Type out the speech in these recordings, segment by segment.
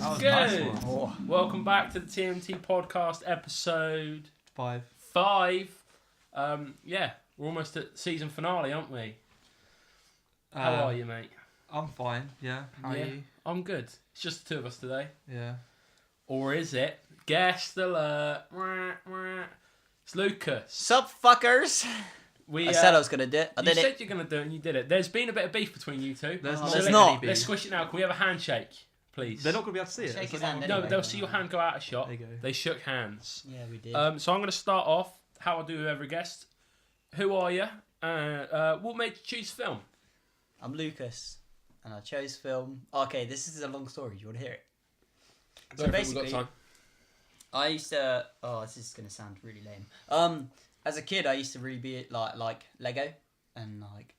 was good. a nice one. Oh. Welcome back to the TMT podcast episode 5. 5. Yeah, we're almost at season finale, aren't we? How are you, mate? I'm fine, yeah. How are you? I'm good. It's just the two of us today. Yeah. Or is it? Guest alert. It's Lucas. Sup, fuckers? I said I was going to do it. I did You it. said you're going to do it and you did it. There's been a bit of beef between you two. There's there's not. not. Let's squish it now. Can we have a handshake, please? They're not going to be able to see it. Shake It's his not hand on- No, anyway. they'll see your hand go out of shot. There you go. They shook hands. Yeah, we did. So I'm going to start off how I do with every guest. Who are you? What made you choose film? I'm Lucas, and I chose film. Okay, this is a long story. Do you want to hear it? So basically, I used to. Oh, this is going to sound really lame. As a kid, I used to really be like Lego and like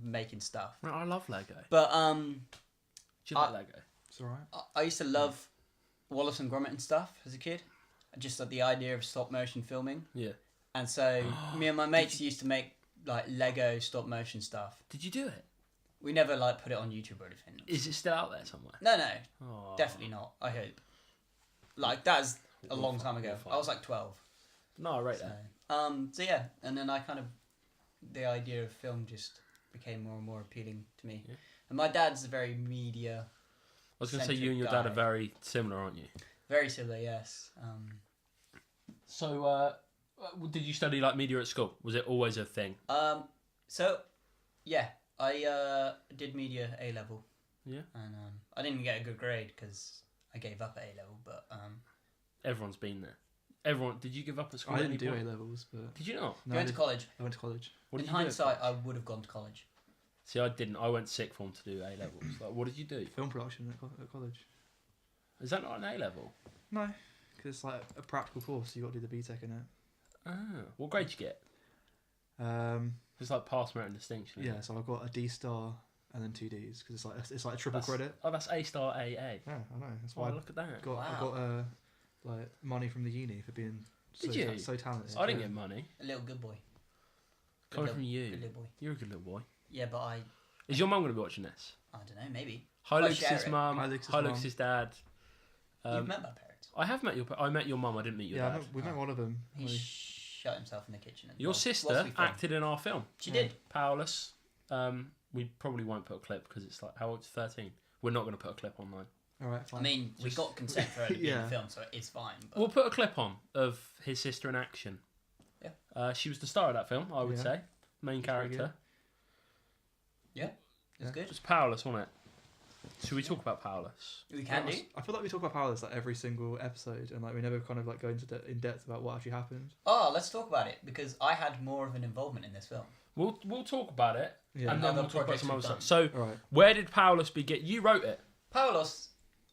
making stuff. Right, I love Lego. But Do you like Lego? It's alright. I used to love Wallace and Gromit and stuff as a kid. Just like the idea of stop motion filming. Yeah. And so me and my mates used to make like Lego stop motion stuff. Did you do it? We never like put it on YouTube or anything. Is it still out there somewhere? No, Oh. definitely not. I hope. Like that's a long time ago. We'll I was like 12. No, right So, there. so yeah, and then I kind of the idea of film just became more and more appealing to me. Yeah. And my dad's a very media, I was going to say you and your centric dad are guy. very similar, aren't you? very similar. Yes. So, did you study like media at school? Was it always a thing? So yeah, I did media A level. Yeah. And I didn't get a good grade because I gave up at A level, but Everyone's been there. Everyone. Did you give up at school? I at didn't any do point? A-levels, but... Did you not? No, you went to college. I went to college. What In did you do at hindsight, I college? would have gone to college. See, I didn't. I went sixth form to do A levels. Like, what did you do? Film production at college. Is that not an A level? No, because it's like a practical course. You got to do the BTEC in it. Ah. What grade did you get? It's like pass, merit, and distinction. Yeah, so I've got a D star and then 2 Ds because it's like a triple That's, credit. Oh, that's A star AA. Yeah, I know. That's Oh, why look at that. I got Wow. like money from the uni for being Did you? so talented. I didn't get money. A little good boy. Good Coming little- from you. Good little boy. You're a good little boy. Yeah, but I Is your mum going to be watching this? don't know, maybe. Hi, I'll Lucas's share it. mum. Hi, Lucas's Hi, mum. Lucas's dad. You've met my parents. I have met I met your mum. I didn't meet your Yeah, dad. we met one of them. He shut himself in the kitchen. Your whilst sister we filmed. acted in our film. She did. Powerless. We probably won't put a clip because it's like, how old is 13? We're not going to put a clip online. All right, fine. I mean, we Just- got consent for her to be in Yeah. the film, so it is fine. But We'll put a clip on of his sister in action. Yeah. She was the star of that film, I would Yeah. say. Main That's very character. it's good. It was Powerless, wasn't it? Should we talk about Powerless? We can do. I feel like we talk about powerless like every single episode, and like we never kind of like go into in depth about what actually happened. Oh, let's talk about it because I had more of an involvement in this film. We'll talk about it, Yeah. and then Other we'll talk about projects some other we've stuff. done. So, All right. where did Powerless begin? You wrote it. Powerless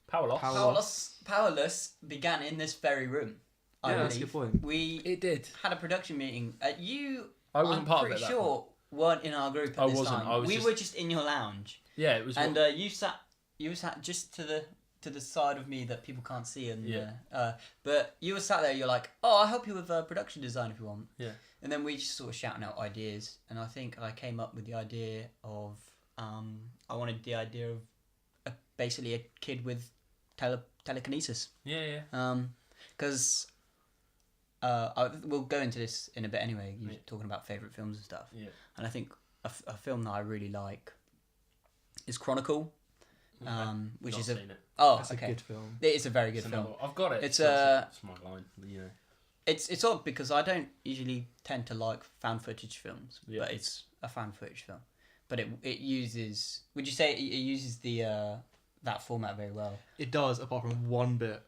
Powerless. began in this very room. I Yeah, that's a believe. good point. We It did. had a production meeting. You, I wasn't I'm part of it. pretty at that sure, point. weren't in our group at I this wasn't, time. I was we just- were just in your lounge, Yeah, it was. and you sat just to the side of me that people can't see, and Yeah. but you were sat there. You're like, oh, I'll help you with production design if you want. Yeah. And then we just sort of shouting out ideas, and I think I came up with the idea of I wanted the idea of basically a kid with telekinesis. yeah. Because we'll go into this in a bit anyway. You're talking about favourite films and stuff. Yeah. And I think a film that I really like is Chronicle, which Not is seen it. That's okay. a good film. It is a very good It's film. another- I've got it. It's It's my line. You know. It's odd because I don't usually tend to like found footage films, Yeah. but it's a found footage film. But it uses. Would you say it uses the that format very well? It does, apart from one bit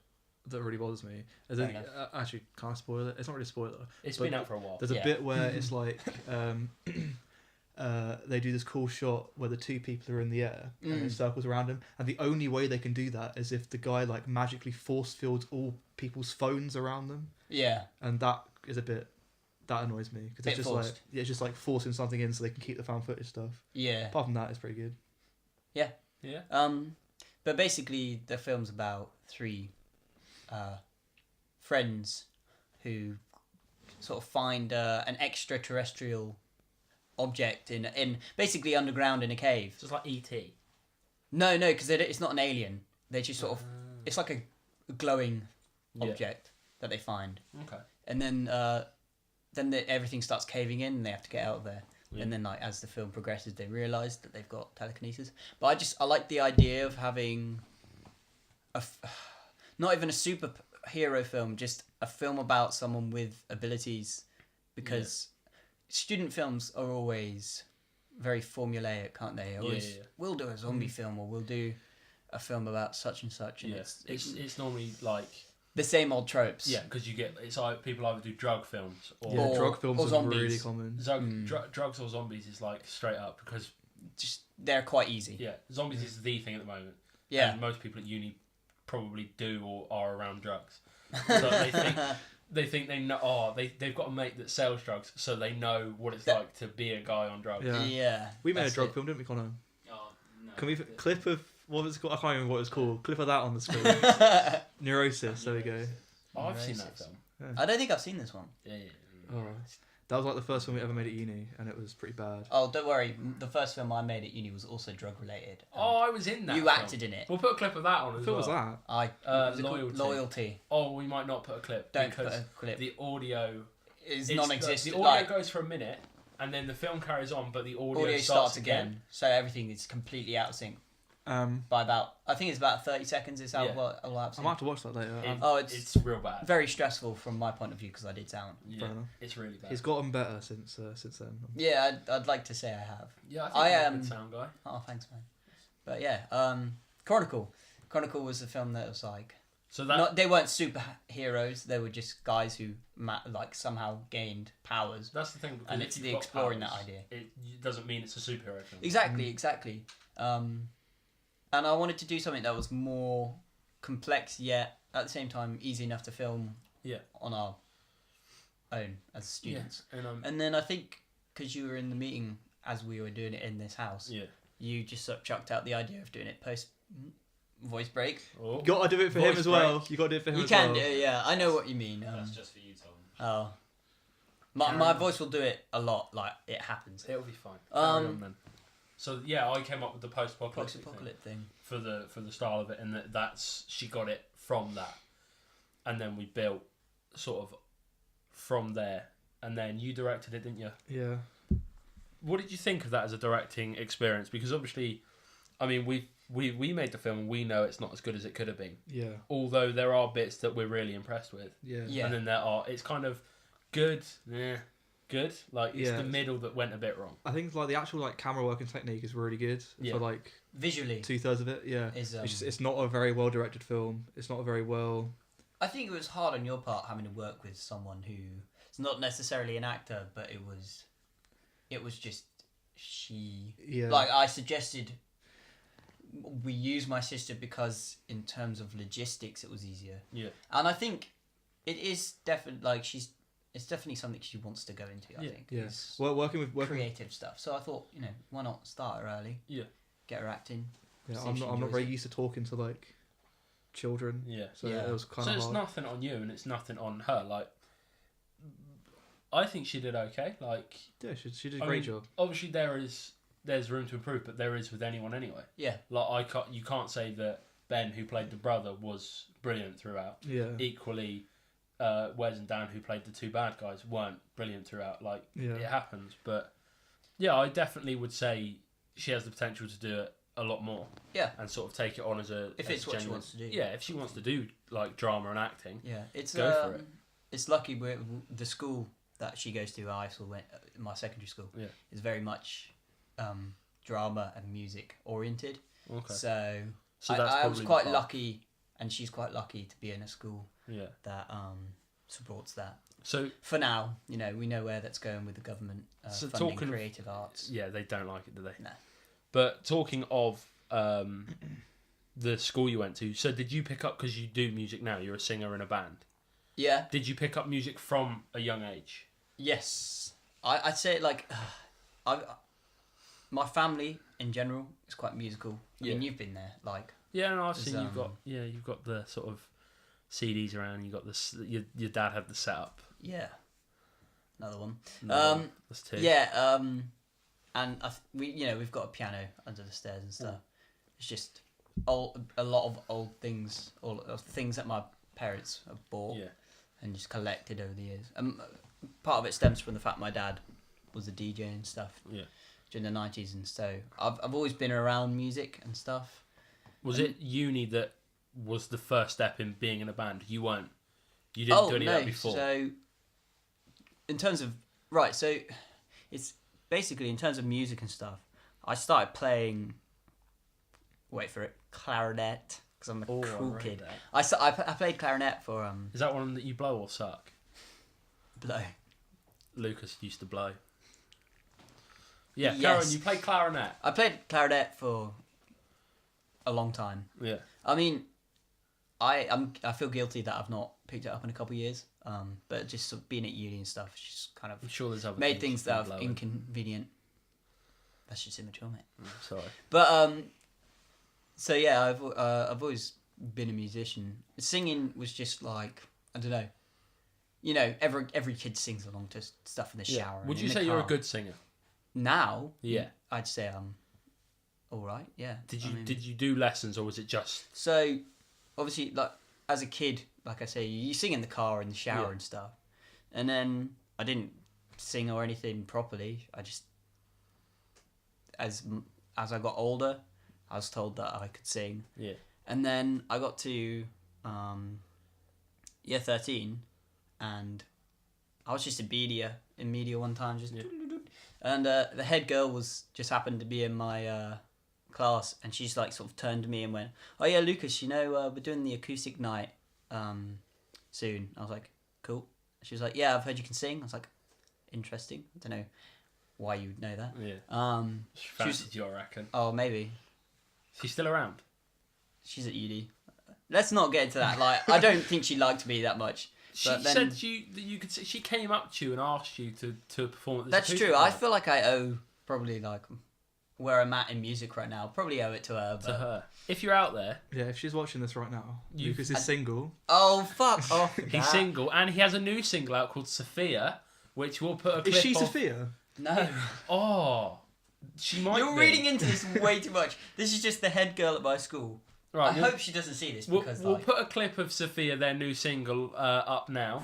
that really bothers me. As Fair in, enough. actually, can't I spoil it? It's not really a spoiler. It's But been out for a while. There's a Yeah. bit where it's like they do this cool shot where the two people are in the air and it circles around them, and the only way they can do that is if the guy like magically force fields all people's phones around them, Yeah. and that is a bit that annoys me because Bit it's just forced. like it's just like forcing something in so they can keep the found footage stuff. Yeah. Apart from that, it's pretty good. Yeah. But basically, the film's about three friends who sort of find an extraterrestrial object in basically underground in a cave. Just like E.T. No, because it's not an alien. They just sort of it's like a glowing object that they find. Okay. And then everything starts caving in and they have to get out of there. Yeah. And then like as the film progresses, they realise that they've got telekinesis. But I like the idea of having not even a superhero film, just a film about someone with abilities, because student films are always very formulaic, can't they? Always, we'll do a zombie film, or we'll do a film about such and such, and it's normally like the same old tropes. Yeah, because it's like people either do drug films or drug films or are zombies. really common. Drugs or zombies is like straight up, because just they're quite easy. Yeah, zombies is the thing at the moment. Yeah, and most people at uni probably do or are around drugs, so they think they know. Oh, they've got a mate that sells drugs, so they know what it's like to be a guy on drugs. Yeah. We made a drug film, didn't we, Connor? Oh no. Can we clip of what was it called? I can't remember what it was called. Clip of that on the screen. Neurosis. There we go. Oh, I've seen that film. Yeah. I don't think I've seen this one. Yeah. Alright. That was like the first film we ever made at uni, and it was pretty bad. Oh, don't worry. The first film I made at uni was also drug related. Oh, I was in that. You acted in it. We'll put a clip of that on as well. What film was that? Loyalty. Loyalty. Oh, we might not put a clip. Don't because put a clip. The audio is non-existent. The audio goes for a minute, and then the film carries on, but the audio starts again. So everything is completely out of sync. By about, I think it's about 30 seconds. It's out of I might have to watch that later. It's real bad. Very stressful from my point of view, because I did sound. Yeah, it's really bad. He's gotten better since then. Yeah, I'd like to say I have. Yeah, I think you're a good sound guy. Oh, thanks, man. But yeah, Chronicle was a film that was like, so that they weren't superheroes. They were just guys who like somehow gained powers. That's the thing, and it's the exploring that idea. It doesn't mean it's a superhero film. Exactly. And I wanted to do something that was more complex, yet at the same time easy enough to film on our own as students. Yeah. And then I think, because you were in the meeting as we were doing it in this house, you just sort of chucked out the idea of doing it post voice break. Oh. You got to do it for him as well. You got to do it for him as well. You can do it, yeah. I know what you mean. That's just for you, Tom. Oh. My voice will do it a lot, like it happens. It'll be fine. So yeah, I came up with the post-apocalyptic thing for the style of it, and that's she got it from that, and then we built sort of from there, and then you directed it, didn't you? Yeah. What did you think of that as a directing experience? Because obviously, I mean, we made the film, and we know it's not as good as it could have been. Yeah. Although there are bits that we're really impressed with. Yeah. And then it's kind of good. Yeah. Good, like it's the middle that went a bit wrong. I think like the actual like camera work and technique is really good for like visually 2/3 of it. Yeah, it's not a very well directed film. It's not a very well. I think it was hard on your part having to work with someone who is not necessarily an actor, but it was just she. Yeah. Like I suggested, we use my sister because in terms of logistics, it was easier. Yeah, and I think it is definitely like it's definitely something she wants to go into, I think. Yeah. Well, working with creative stuff. So I thought, why not start her early? Yeah. Get her acting. Yeah, I'm not very used to talking to like children. Yeah. So it was kind of hard. So it's nothing on you and it's nothing on her. Like, I think she did okay. Like. Yeah, she did a great job. Obviously, there's room to improve, but there is with anyone anyway. Yeah. Like you can't say that Ben, who played the brother, was brilliant throughout. Yeah. Equally. Wes and Dan, who played the two bad guys, weren't brilliant throughout. Like, it happens. But, yeah, I definitely would say she has the potential to do it a lot more. Yeah. And sort of take it on as a... If it's what she wants to do. Yeah, if she wants to do, like, drama and acting, go for it. It's lucky the school that she goes to, I also went, my secondary school, is very much drama and music oriented. Okay. So that's I was quite lucky, and she's quite lucky to be in a school that supports that. So for now, we know where that's going with the government funding creative arts. Yeah, they don't like it, do they? No. But talking of the school you went to, so did you pick up, because you do music now, you're a singer in a band? Yeah. Did you pick up music from a young age? Yes. I'd say like, my family in general is quite musical. I mean, you've been there, like. Yeah, no, I've seen you've got the sort of CDs around. You got your dad had the setup. Yeah, another one. That's two. Yeah, and we've got a piano under the stairs and stuff. It's just a lot of old things, all of things that my parents have bought and just collected over the years. Part of it stems from the fact my dad was a DJ and stuff during the 90s, and so I've always been around music and stuff. Was it uni that was the first step in being in a band? You didn't do any of that before? So in terms of so it's basically in terms of music and stuff, I started playing, wait for it, clarinet, because I'm a cool kid. I played clarinet for... Is that one that you blow or suck? Blow. Lucas used to blow. Yeah, yes. Karen, you played clarinet. I played clarinet for a long time. Yeah. I mean, I feel guilty that I've not picked it up in a couple of years. But just sort of being at uni and stuff, it's just kind of I'm sure there's other made things that are inconvenient. That's just immature, mate. Sorry. But so yeah, I've always been a musician. Singing was just like, I don't know. You know, every kid sings along to stuff in the shower. Would you say you're a good singer? Now? Yeah. I'd say I'm all right, yeah. Did you do lessons, or was it just... So, obviously, like, as a kid, like I say, you sing in the car, in the shower and stuff. And then I didn't sing or anything properly. I just... As I got older, I was told that I could sing. Yeah. And then I got to year 13, and I was just in media one time, just... Yeah. And the head girl just happened to be in my class, and she's like sort of turned to me and went, "Oh yeah, Lucas, you know we're doing the acoustic night soon." I was like, "Cool." She was like, "Yeah, I've heard you can sing." I was like, "Interesting. I don't know why you would know that." Yeah. She fancied you, I reckon. Oh, maybe. She's still around? She's at UD. Let's not get into that. Like, I don't think she liked me that much. She said that you could. She came up to you and asked you to perform at this. That's true. I feel like I owe probably like where I'm at in music right now. Probably owe it to her. But... To her. If you're out there, if she's watching this right now, Lucas is single. Oh fuck off! He's single, and he has a new single out called Sophia, which we'll put a clip. Is she Sophia? No. Oh, she might. You're reading into this way too much. This is just the head girl at my school. Right, I hope she doesn't see this because we'll put a clip of Sophia, their new single, up now.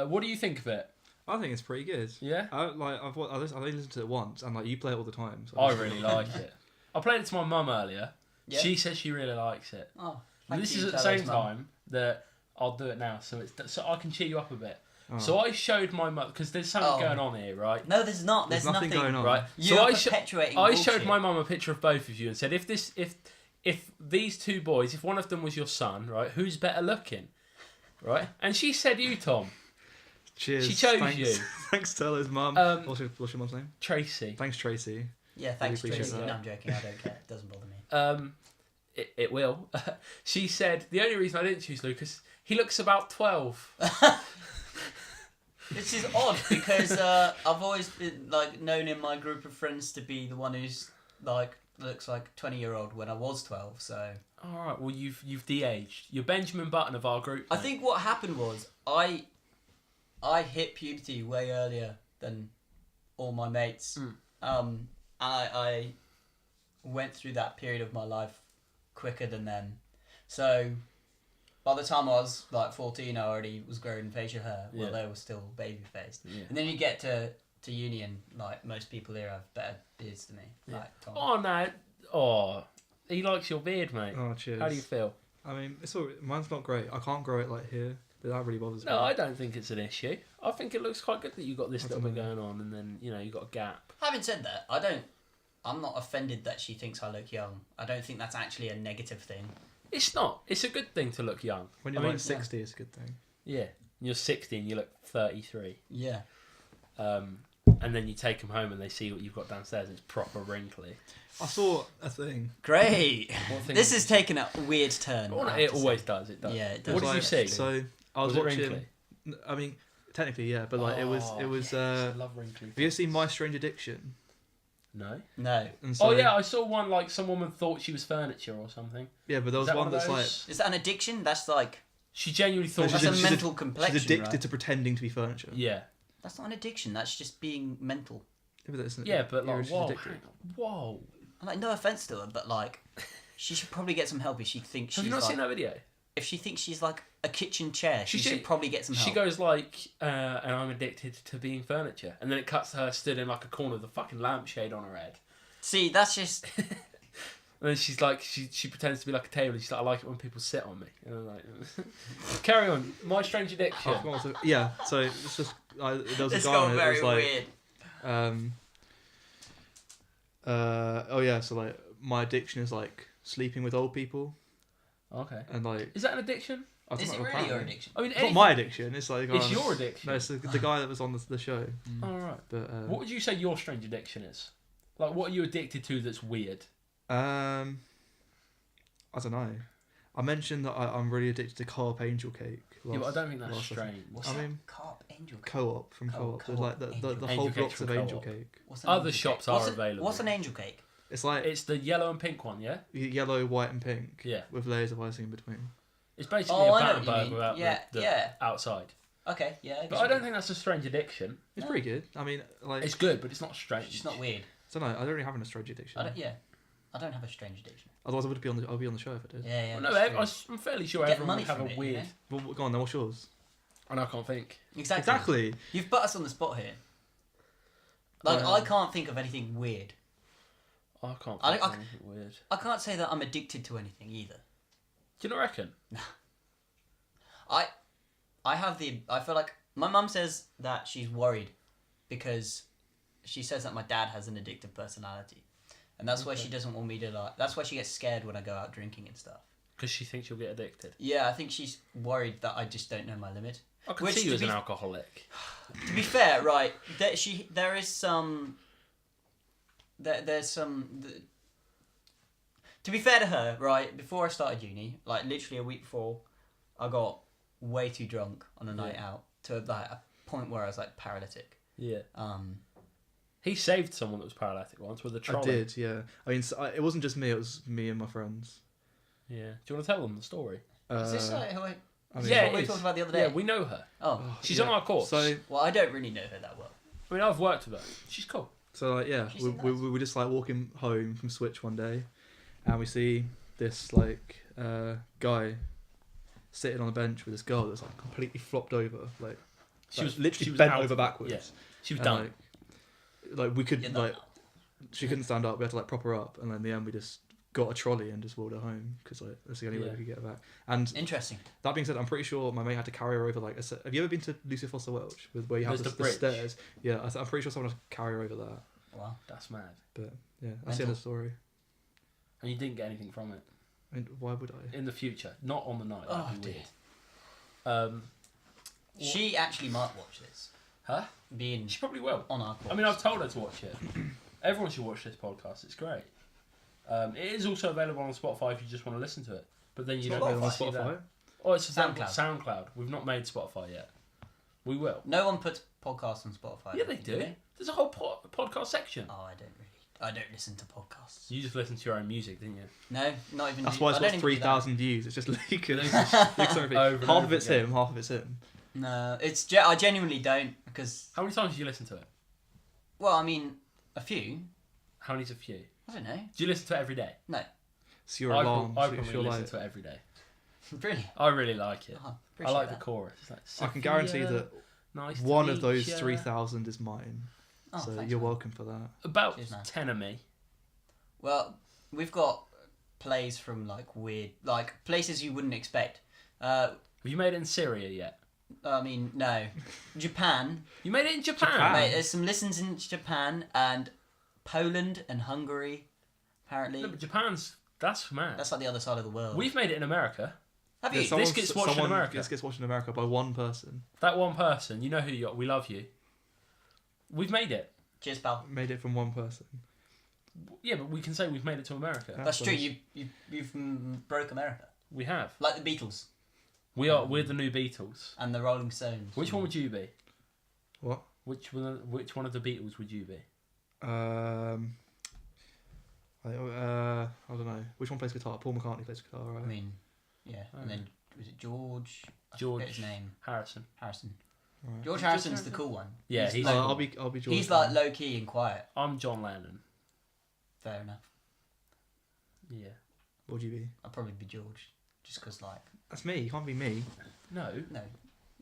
What do you think of it? I think it's pretty good. Yeah. I've only listened to it once, and like you play it all the time. So I really like it. I played it to my mum earlier. Yeah. She says she really likes it. Oh, this is at the same time that I'll do it now, so I can cheer you up a bit. Oh. So I showed my mum, because there's something going on here, right? No, there's not. There's nothing going on. Right. You're so I showed my mum a picture of both of you and said, if these two boys, if one of them was your son, right, who's better looking, right? And she said you, Tom. Cheers. She chose you. Thanks to Ella's mum. What's your mum's name? Tracy. Thanks, Tracy. Yeah, thanks, Tracy. No, I'm joking. I don't care. It doesn't bother me. It will. She said the only reason I didn't choose Lucas, he looks about 12. Which is odd because I've always been like known in my group of friends to be the one who's like looks like a 20-year-old when I was 12. So. All right. Well, you've de-aged. You're Benjamin Button of our group. I think what happened was I hit puberty way earlier than all my mates. I went through that period of my life quicker than them. So by the time I was like 14, I already was growing facial hair, while they were still baby faced. Yeah. And then you get to uni and like most people here have better beards than me. Yeah. Like Tom. Oh no! Oh, he likes your beard, mate. Oh, cheers. How do you feel? I mean, it's all. Mine's not great. I can't grow it like here. That really bothers me. No, I don't think it's an issue. I think it looks quite good that you got this little bit going on, and then you got a gap. Having said that, I'm not offended that she thinks I look young. I don't think that's actually a negative thing. It's not. It's a good thing to look young. When you're 60, it's a good thing. Yeah. You're 60 and you look 33. Yeah. And then you take them home and they see what you've got downstairs and it's proper wrinkly. I saw a thing. Great. This has taken a weird turn. It always does. It does. Yeah, it does. What did you see? So I was watching. Wrinkly? I mean, technically, yeah, but like it was. Yes, I love wrinkly. Have you ever seen My Strange Addiction? No. And so, I saw one like some woman thought she was furniture or something. Yeah, but there was one that's like. Is that an addiction? That's like. She genuinely thought that's a mental complexion. She's addicted to pretending to be furniture. Yeah. That's not an addiction. That's just being mental. Yeah, but like, whoa. I'm like, no offense to her, but like, she should probably get some help if she thinks she's. Have you not like, seen that video? If she thinks she's like a kitchen chair, she should probably get some help. She goes like, and I'm addicted to being furniture, and then it cuts to her stood in like a corner with a fucking lampshade on her head. See, that's just. And then she's like, she pretends to be like a table. And she's like, I like it when people sit on me. And I'm like, carry on. My strange addiction. Yeah. So it's just there was this a guy on it that was like, weird. So like my addiction is like sleeping with old people. Okay. And like, is that an addiction? Is it really your addiction? I mean, it's not my addiction. It's like it's your addiction. No, it's the guy that was on the show. Oh right. But what would you say your strange addiction is? Like, what are you addicted to that's weird? I don't know. I mentioned that I'm really addicted to Co-op Angel Cake. Yeah, but I don't think that's strange. What's Co-op Angel Cake? Co-op from Co-op. There's like the whole blocks of Angel Cake. Other shops are available. What's an Angel Cake? It's the yellow and pink one, yeah? Yellow, white and pink. Yeah. With layers of icing in between. It's basically a Battenberg without the outside. Okay, yeah. But I don't think that's a strange addiction. It's pretty good. I mean, like... It's good, but it's not strange. It's not weird. I don't know. I don't really have a strange addiction. I don't have a strange addiction. Otherwise, I'll be on the show if I did. Yeah. Well, no, I'm fairly sure everyone would have a weird... Well, go on then, what's yours? And I can't think. Exactly. You've put us on the spot here. Like, I can't think of anything weird. I can't think of anything weird. I can't say that I'm addicted to anything either. Do you not reckon? I feel like my mum says that she's worried because she says that my dad has an addictive personality. And that's why she doesn't want me to like. That's why she gets scared when I go out drinking and stuff. Because she thinks you'll get addicted. Yeah, I think she's worried that I just don't know my limit. I can see you as an alcoholic. To be fair, right? There's some. To be fair to her, right? Before I started uni, like literally a week before, I got way too drunk on a night out to like a point where I was like paralytic. Yeah. He saved someone that was paralytic once with a trolley. I did, yeah. I mean, it wasn't just me; it was me and my friends. Yeah. Do you want to tell them the story? Is this who I mean, what we talked about the other day? Yeah, we know her. Oh, she's on our course. So, well, I don't really know her that well. I mean, I've worked with her. She's cool. So like, yeah, we were just like walking home from Switch one day, and we see this like guy sitting on a bench with this girl that's like completely flopped over, like she was bent over backwards. Yeah. She was done. Like we could she couldn't stand up. We had to like prop her up, and then in the end we just got a trolley and just walked her home because like that's the only way we could get her back. And interesting. That being said, I'm pretty sure my mate had to carry her over like. Have you ever been to Lucy Foster Welch where you have the stairs? Yeah, I'm pretty sure someone had to carry her over that. Wow, that's mad. But yeah, that's the end of the story. And you didn't get anything from it. I mean, why would I? In the future, not on the night. Oh dear. Weird. She actually might watch this. Huh? She probably will. On our course. I mean, I've told her to watch it. Everyone should watch this podcast. It's great. It is also available on Spotify if you just want to listen to it. But then you don't on Spotify. Oh, it's SoundCloud. We've not made Spotify yet. We will. No one puts podcasts on Spotify. Yeah, they do. There's a whole podcast section. Oh, I don't listen to podcasts. You just listen to your own music, didn't you? No, not even. That's why it's got 3,000 views. It's just leaking. Half of it's him. Half of it's him. No, I genuinely don't because. How many times do you listen to it? Well, I mean, a few. How many's a few? I don't know. Do you listen to it every day? No. It's your alarm. I probably listen to it every day. Really? I really like it. I like the chorus. I can guarantee that one of those 3,000 is mine. Oh, so you're welcome for that. About 10 of me. Well, we've got plays from like weird, like places you wouldn't expect. Have you made it in Syria yet? I mean, no. Japan. You made it in Japan? Mate, there's some listens in Japan and Poland and Hungary, apparently. No, but that's mad. That's like the other side of the world. We've made it in America. Have you? This gets watched in America. This gets watched in America by one person. That one person, you know who you are. We love you. We've made it. Cheers, pal. Made it from one person. Yeah, but we can say we've made it to America. That's true. You've broke America. We have. Like the Beatles. We're the new Beatles. And the Rolling Stones. Which one would you be? What? Which one of the Beatles would you be? I don't know. Which one plays guitar? Paul McCartney plays guitar, right? I mean, yeah. And then Was it George? I George. forget his name. Harrison. Right. George Harrison's the cool one. Yeah, he's I'll be George. He's like low key and quiet. I'm John Lennon. Fair enough. Yeah. What would you be? I'd probably be George, just because like. That's me. You can't be me. No.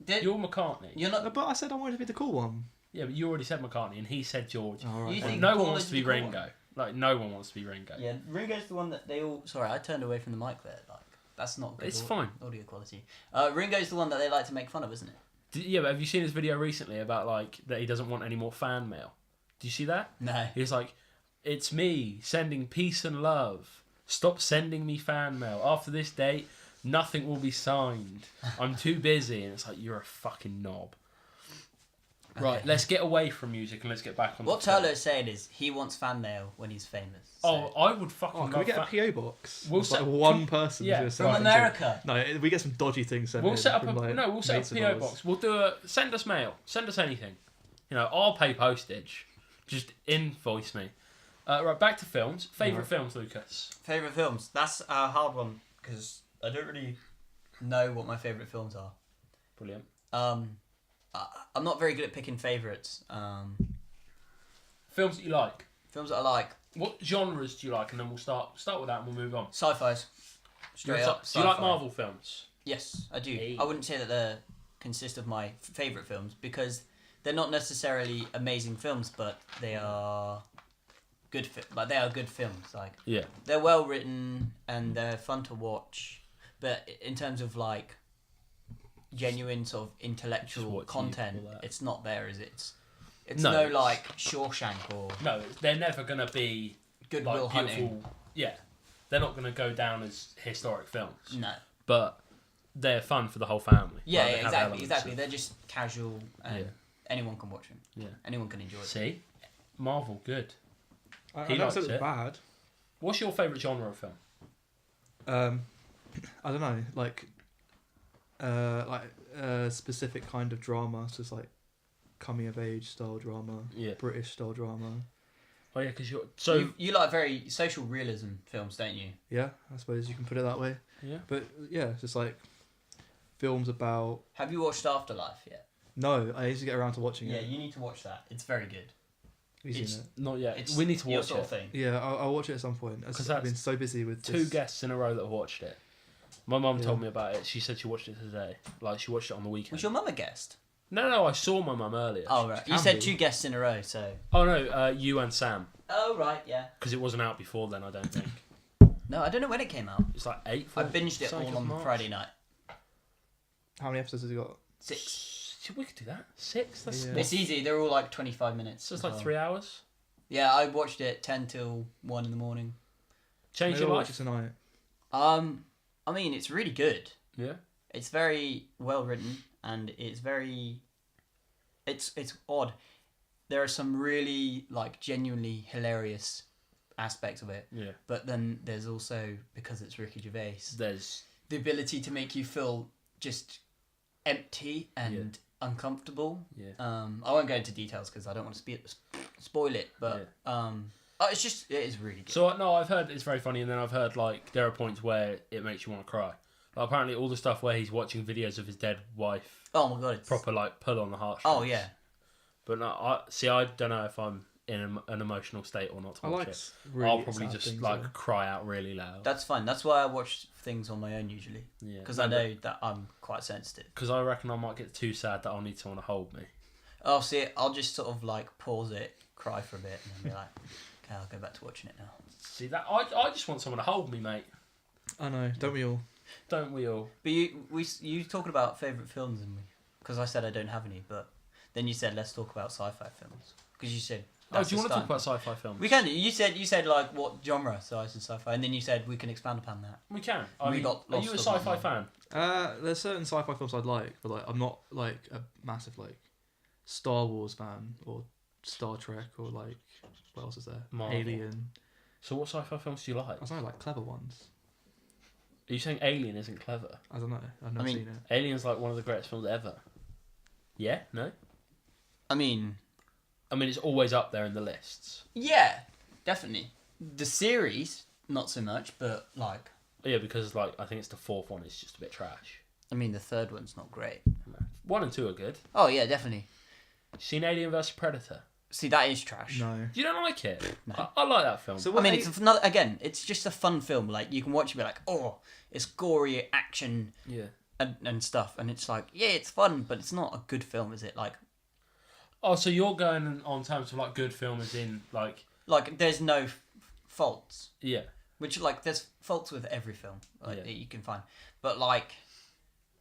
You're McCartney. You're not. But I said I wanted to be the cool one. Yeah, but you already said McCartney, and he said George. Oh, right. You think No Paul one wants is to be the cool Ringo. one? Like no one wants to be Ringo. Yeah, Ringo's the one that they all. Sorry, I turned away from the mic there. Like that's not good. It's fine. Audio quality. Ringo's the one that they like to make fun of, isn't it? Yeah, but have you seen his video recently about like that he doesn't want any more fan mail? Do you see that? No. He's like, it's me sending peace and love. Stop sending me fan mail. After this date, nothing will be signed. I'm too busy. And it's like, you're a fucking knob. Okay. Right, let's get away from music and let's get back on. What Turlo's saying is he wants fan mail when he's famous. So. Oh, I would fucking. Can we get a PO box? We'll set one person. Yeah, from America. No, we get some dodgy things sent. We'll set up from, we'll set up a PO box. We'll do send us mail. Send us anything. You know, I'll pay postage. Just invoice me. Right, back to films. Favourite films, Lucas? Favourite films? That's a hard one because I don't really know what my favourite films are. Brilliant. I'm not very good at picking favourites. Films that you like. Films that I like. What genres do you like? And then we'll start with that and we'll move on. Sci-fis. Straight up. Do you like Marvel films? Yes, I do. Hey. I wouldn't say that they consist of my favourite films because they're not necessarily amazing films, but they are good. They are good films. Like Yeah. they're well written and they're fun to watch. But in terms of like genuine sort of intellectual content, it's not there, is it? It's no like Shawshank or no. They're never gonna be Good like, Will Hunting. Yeah, they're not gonna go down as historic films. No. But they're fun for the whole family. Yeah, like, exactly. They're just casual and anyone can watch them. Yeah. Anyone can enjoy it. See, Marvel, good. I never said it was bad. What's your favourite genre of film? I don't know, like a specific kind of drama, so it's like coming of age style drama, British style drama. Oh yeah, because you like very social realism films, don't you? Yeah, I suppose you can put it that way. Yeah. But yeah, it's just like films about. Have you watched Afterlife yet? No, I need to get around to watching it. Yeah, you need to watch that. It's very good. Have you seen it? Not yet. It's we need to your watch sort it. of thing. Yeah, I'll watch it at some point. I've been so busy with two this. guests in a row that have watched it. My mum told me about it. She said she watched it today. Like she watched it on the weekend. Was your mum a guest? No, I saw my mum earlier. Oh right, you said 2 guests in a row, so. Oh no, you and Sam. Oh right, yeah. Because it wasn't out before then, I don't think. No, I don't know when it came out. It's like 8th. I binged it all on Friday night. How many episodes has it got? 6. We could do that. 6. That's It's easy. They're all like 25 minutes. So it's like 3 hours. Yeah, I watched it 10 till 1 in the morning. Change your life tonight. I mean, it's really good. Yeah. It's very well written and it's very. It's odd. There are some really like genuinely hilarious aspects of it. Yeah. But then there's also, because it's Ricky Gervais, there's the ability to make you feel just empty and uncomfortable. Yeah. I won't go into details because I don't want to spoil it, but it is really good. So no, I've heard it's very funny, and then I've heard like there are points where it makes you want to cry. Like, apparently, all the stuff where he's watching videos of his dead wife. Oh my god, it's proper like pull on the heartstrings. Oh yeah. But no, I don't know if I'm in an emotional state or not to watch it. Really I'll probably just like cry out really loud. That's fine. That's why I watch things on my own usually. Yeah. Because I know that I'm quite sensitive. Because I reckon I might get too sad that I'll need someone to hold me. Oh, see, I'll just sort of like pause it, cry for a bit, and then be like, okay, I'll go back to watching it now. See that I just want someone to hold me, mate. I know. Don't we all? Don't we all? But you talking about favourite films, and because I said I don't have any, but then you said let's talk about sci-fi films because you said. Oh, do you want to talk about sci-fi films? We can. You said like what genre? So I said sci-fi, and then you said we can expand upon that. We can. Are you a sci-fi fan? There's certain sci-fi films I'd like, but like I'm not like a massive like Star Wars fan or Star Trek or like what else is there? Marvel. Alien. So what sci-fi films do you like? I don't know, like clever ones. Are you saying Alien isn't clever? I don't know. I've never seen it. Alien's like one of the greatest films ever. Yeah? No? I mean, it's always up there in the lists. Yeah, definitely. The series, not so much, but like. Yeah, because like I think it's the 4th one. It's just a bit trash. I mean, the third one's not great. 1 and 2 are good. Oh yeah, definitely. Seen Alien vs Predator? See, that is trash. No. You don't like it? No. I like that film. So I mean, it's another, again, it's just a fun film. Like, you can watch it and be like, oh, it's gory action yeah. and stuff. And it's like, yeah, it's fun, but it's not a good film, is it? Like, Oh, so you're going on terms of like good film as in like there's no faults. yeah. Which, like, there's faults with every film Yeah. that you can find. But, like,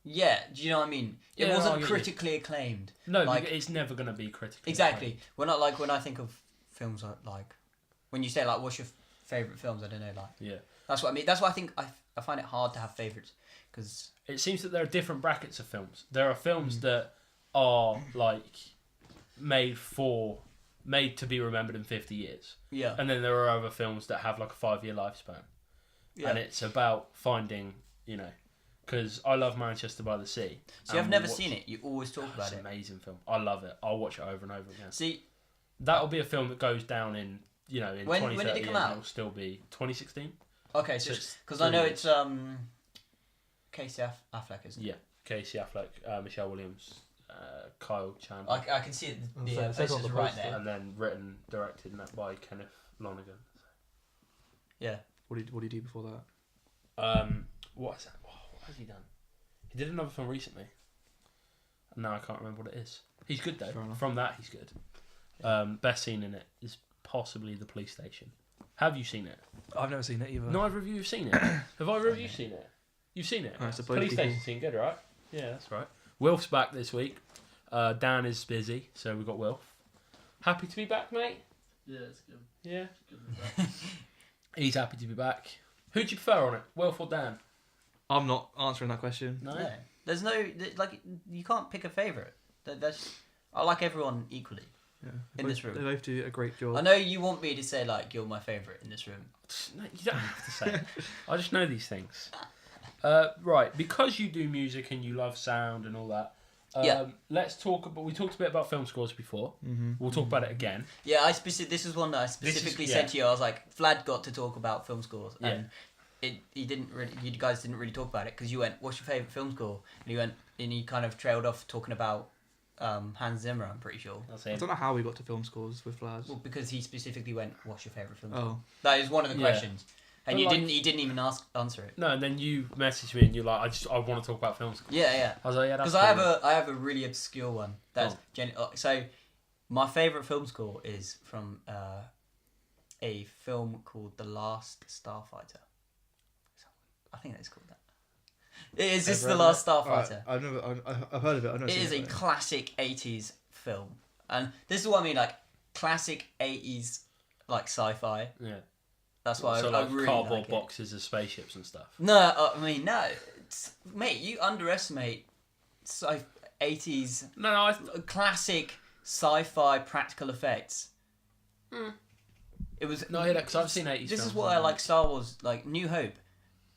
yeah, do you know what I mean? It Yeah, no, I wasn't get you. critically acclaimed. No, like, it's never going to be critical. exactly. When I think of films like when you say, like, what's your favourite films, I don't know, like, Yeah. that's what I mean. That's why I think I find it hard to have favourites. Because It seems that there are different brackets of films. There are films that are like made to be remembered in 50 years. yeah. And then there are other films that have like a 5-year lifespan. Yeah. And it's about finding, because I love Manchester by the Sea. See, I've never seen it. You always talk about It's it. an amazing film. I love it. I'll watch it over and over again. See, That'll be a film that goes down in, in When 20, did it 30 come years, out? It'll still be 2016. okay, So so it's because I know brilliant. it's Casey Affleck, isn't it? Yeah. Casey Affleck, Michelle Williams, Kyle Chandler. I can see it. I'll The say, it says on posters the right poster. there. And then written, directed by Kenneth Lonergan. Yeah. What did he do before that? What is that? Oh, what has he done? He did another film recently. And now I can't remember what it is. He's good though. Fair enough. From that, he's good. Best scene in it is possibly the police station. Have you seen it? I've never seen it either. Neither of you have seen it. Have either of you seen it? You've seen it? I suppose Police people- station scene, good, right? Yeah, that's right. Wilf's back this week. Dan is busy, so we've got Wilf. Happy to be back, mate? Yeah, it's good. Yeah. It's good to be back. He's happy to be back. Who do you prefer on it, Wilf or Dan? I'm not answering that question. No? No. There's no like you can't pick a favourite. I like everyone equally. Yeah. In this room. They both do a great job. I know you want me to say like you're my favourite in this room. No, you don't have to say it. I just know these things. Right, because you do music and you love sound and all that, Yeah. let's talk about... We talked a bit about film scores before. Mm-hmm. We'll talk about it again. Yeah, this is one that I specifically said to you. I was like, Vlad got to talk about film scores, and you guys didn't really talk about it because you went, "What's your favourite film score?" And he kind of trailed off talking about Hans Zimmer. I'm pretty sure. That's I it. don't know how we got to film scores with Vlad. Well, because he specifically went, "What's your favourite film score?" Oh, That is one of the Yeah. questions, and But you like- didn't even answer it. No, and then you messaged me and you're like, I want to talk about film scores. Yeah. I was like, yeah, that's Because cool. I have a really obscure one. That's so my favourite film score is from a film called The Last Starfighter. I think that's called that. It is just Ever The heard Last of it? Starfighter. I've heard of it. I've never It seen is a though. classic 80s film. And this is what I mean, like classic 80s like sci-fi. Yeah. That's why So I like really cardboard like it. boxes of spaceships and stuff. No, I mean no. Mate, you underestimate 80s No, I... classic sci-fi practical effects. It was No, I hear that because I've seen 80s This is films why I and- like Star Wars. Like New Hope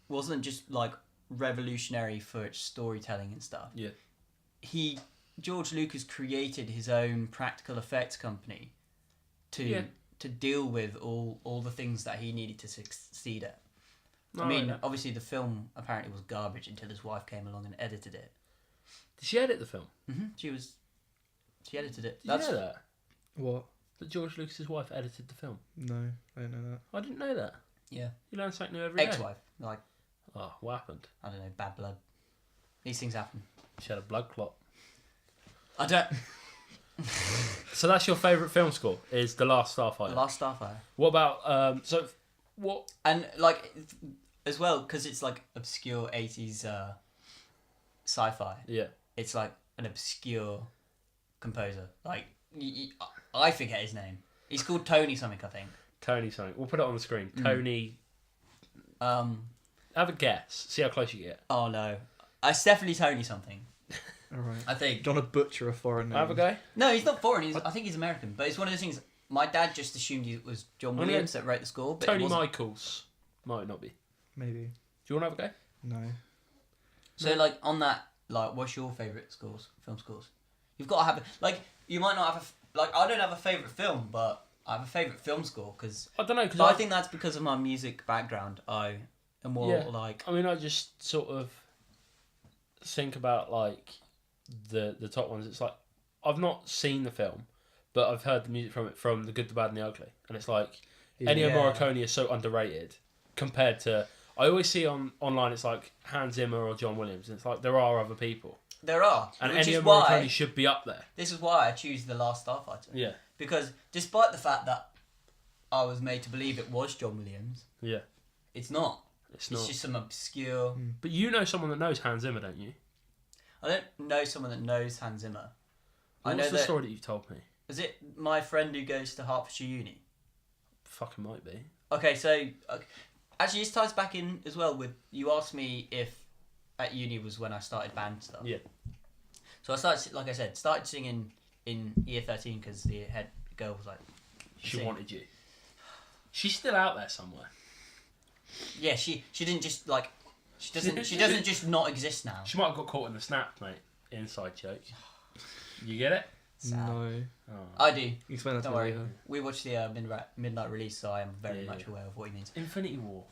wasn't just like revolutionary for its storytelling and stuff. Yeah. George Lucas created his own practical effects company Yeah. to deal with all the things that he needed to succeed at. No, I like mean, that. obviously the film apparently was garbage until his wife came along and edited it. Did she edit the film? She edited it. Did you know that? What? That George Lucas's wife edited the film? No, I didn't know that. I didn't know that. Yeah. You learn something new every day. Ex-wife. Like, Oh, what happened? I don't know, bad blood. These things happen. She had a blood clot. I don't. So that's your favourite film score, is The Last Starfighter. Last Starfire. What about, what... And like as well, because it's like obscure 80s sci-fi. Yeah. It's like an obscure composer. Like I forget his name. He's called Tony something, I think. Tony something. We'll put it on the screen. Tony... Have a guess. See how close you get. Oh no, it's definitely Tony something. All right. I think. Don't want to butcher a foreign name. Have a go. No, he's not foreign. I think he's American. But it's one of those things. My dad just assumed it was John Oh, no. Williams that wrote the score. But Tony it wasn't. Michaels. Might not be. Maybe. Do you want to have a go? No. So like on that, like, what's your favourite scores? Film scores? You've got to have like you might not have like I don't have a favourite film, but I have a favourite film score because I don't know, because I think that's because of my music background. I am more Yeah. like I mean, I just sort of... think about like the top ones, it's like I've not seen the film, but I've heard the music from it, from The Good, the Bad, and the Ugly, and it's like Ennio Morricone is so underrated compared to. I always see online it's like Hans Zimmer or John Williams, and it's like there are other people. There are, and which Ennio is Morricone why should be up there. this is why I choose The Last Starfighter. Yeah, because despite the fact that I was made to believe it was John Williams, yeah, it's not. it's not. It's just some obscure. But you know someone that knows Hans Zimmer, don't you? I don't know someone that knows Hans Zimmer. I know What's the that. story that you've told me? Is it my friend who goes to Hertfordshire Uni? Fucking might be. Okay, so actually, this ties back in as well with you asked me if at uni was when I started band stuff. Yeah. So I started, like I said, started singing in year 13 because the head girl was like, She sing. wanted you. She's still out there somewhere. Yeah, she didn't just like she doesn't just not exist now. She might have got caught in the snap, mate. Inside joke. You get it? Sad. No. Oh. I do. Explain that to Don't me worry. later. We watched the midnight release, so I am very Yeah, much yeah. aware of what he means. Infinity War.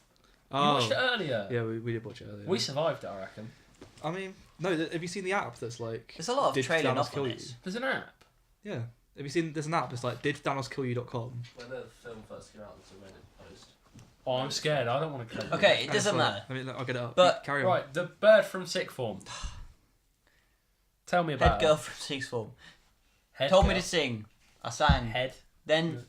You Oh, watched it earlier. yeah, we did watch it earlier. We survived it, I reckon. I mean, no. Have you seen the app that's like? There's a lot of Did trailing Thanos off kill on you? this. There's an app. Yeah. Have you seen? There's an app that's like didthanosKillYou.com. When the film first came out, there's a Reddit post. Oh, I'm scared. I don't want to go. Okay, it doesn't matter. I mean, I'll get it up. But- Carry on. Right, the bird from Sixth Form. Tell me about Head girl from sixth form Head told girl. me to sing. I sang. Head. Then,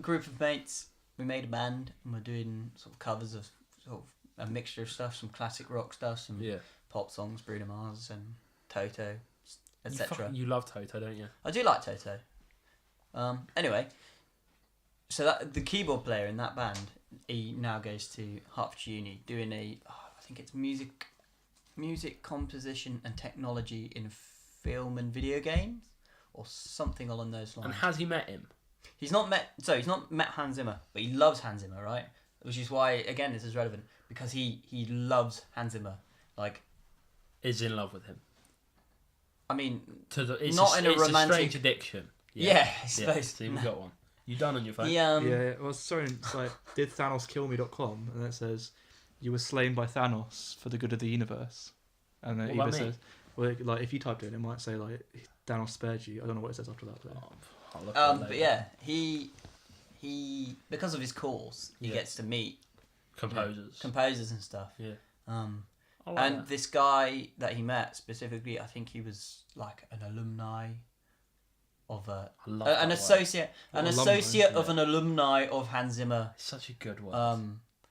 group of mates, we made a band and we're doing sort of covers of sort of a mixture of stuff, some classic rock stuff, some Yeah. pop songs, Bruno Mars and Toto, You, etc. you love Toto, don't you? I do like Toto. Anyway, so that the keyboard player in that band, he now goes to Hertfordshire Uni doing I think it's music composition and technology in film and video games or something along those lines. And has he met him? He's not met Hans Zimmer, but he loves Hans Zimmer, right? Which is why, again, this is relevant because he loves Hans Zimmer. Like, Is in love with him. I mean, It's not in a it's romantic. a strange addiction. Yeah, I Yeah. suppose. So you've got one. You done on your phone? He, Yeah. Well, sorry. It's like didthaноskillme.com, and it says you were slain by Thanos for the good of the universe, and then it What either about me? says, well, like if you typed it, it might say like Thanos spared you. I don't know what it says after that. Though. Oh, I'll look at it but later. yeah, he because of his course, he Yeah. gets to meet Composers. composers and stuff. Yeah. I like And that. this guy that he met specifically, I think he was like an alumni of I love an that word. associate, an alumni, associate of yeah. an alumni of Hans Zimmer. It's such a good word.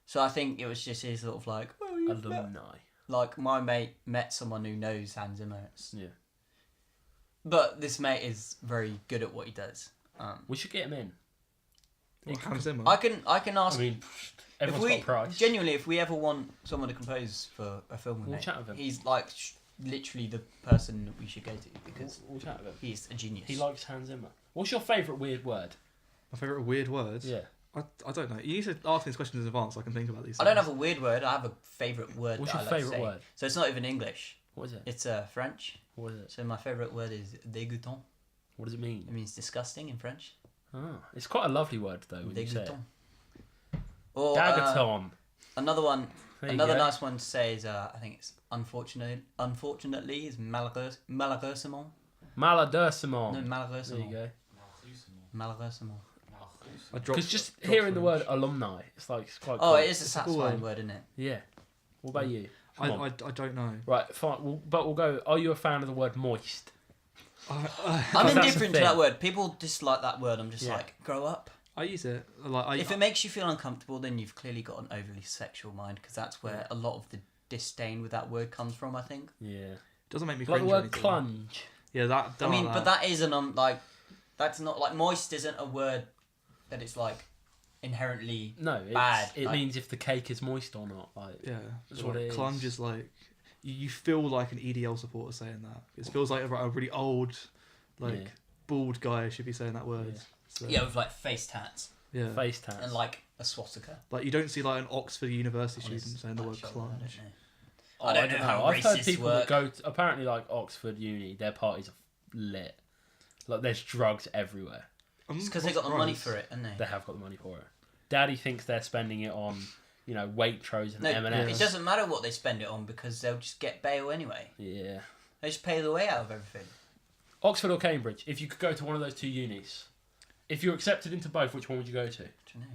So I think it was just his sort of like, oh, you've met- Alumni. like my mate met someone who knows Hans Zimmer. Yeah. But this mate is very good at what he does. We should get him in. Well, Hans Zimmer. I can ask. I mean, if everyone's we got a price. genuinely, if we ever want someone to compose for a film with We'll me, chat with him. he's like literally the person that we should go to because We'll chat with him. he's a genius. He likes Hans Zimmer. What's your favourite weird word? My favourite weird words. Yeah. I don't know. You need to ask me these questions in advance so I can think about these. I don't things. have a weird word. I have a favourite word. What's that your I like to favourite say. word? So it's not even English. What is it? It's French. What is it? So my favourite word is dégoûtant. What does it It mean? means disgusting in French. Oh, it's quite a lovely word though when you say it. Dégoûtant. Or Dagaton. another one. There you Another go. nice one to say is I think it's unfortunately is malheureusement. Maladurcement. No, There you malheureusement. go. Malheureusement. I dropped, Because just dropped hearing the French. word alumni, it's like it's quite. Oh, cool. it is a It's a cool satisfying word. word, isn't it? Yeah. What about you? Come on. I don't know. Right, fine. But we'll go. Are you a fan of the word moist? I'm that's the indifferent to thing. that word. People dislike that word. I'm just Yeah. like, grow up. I use it. Like If it makes you feel uncomfortable, then you've clearly got an overly sexual mind because that's where a lot of the disdain with that word comes from, I think. Yeah. it doesn't make me Like cringe the or word anything. plunge. Yeah, that. I mean, but that isn't like that's not like moist isn't a word that it's like inherently No, it's, bad. it like, means if the cake is moist or not. Like, Yeah, That's but what like, it is. Clunge is like you feel like an EDL supporter saying that. It feels like a really old, like Yeah. bald guy should be saying that word. Yeah. So, yeah, with like face tats yeah. face tats. and like a swastika. Like you don't see like an Oxford University on his student saying the back word shoulder, I clunge. don't know. Oh, I don't know how I've heard racists people work. that go to, apparently like Oxford Uni, their parties are lit. Like there's drugs everywhere. It's because they got the money for it, haven't they? They have got the money for it. Daddy thinks they're spending it on Waitrose and No, M&S. it doesn't matter what they spend it on because they'll just get bail anyway. Yeah. They just pay the way out of everything. Oxford or Cambridge? If you could go to one of those two unis, if you're accepted into both, which one would you go to? I don't know.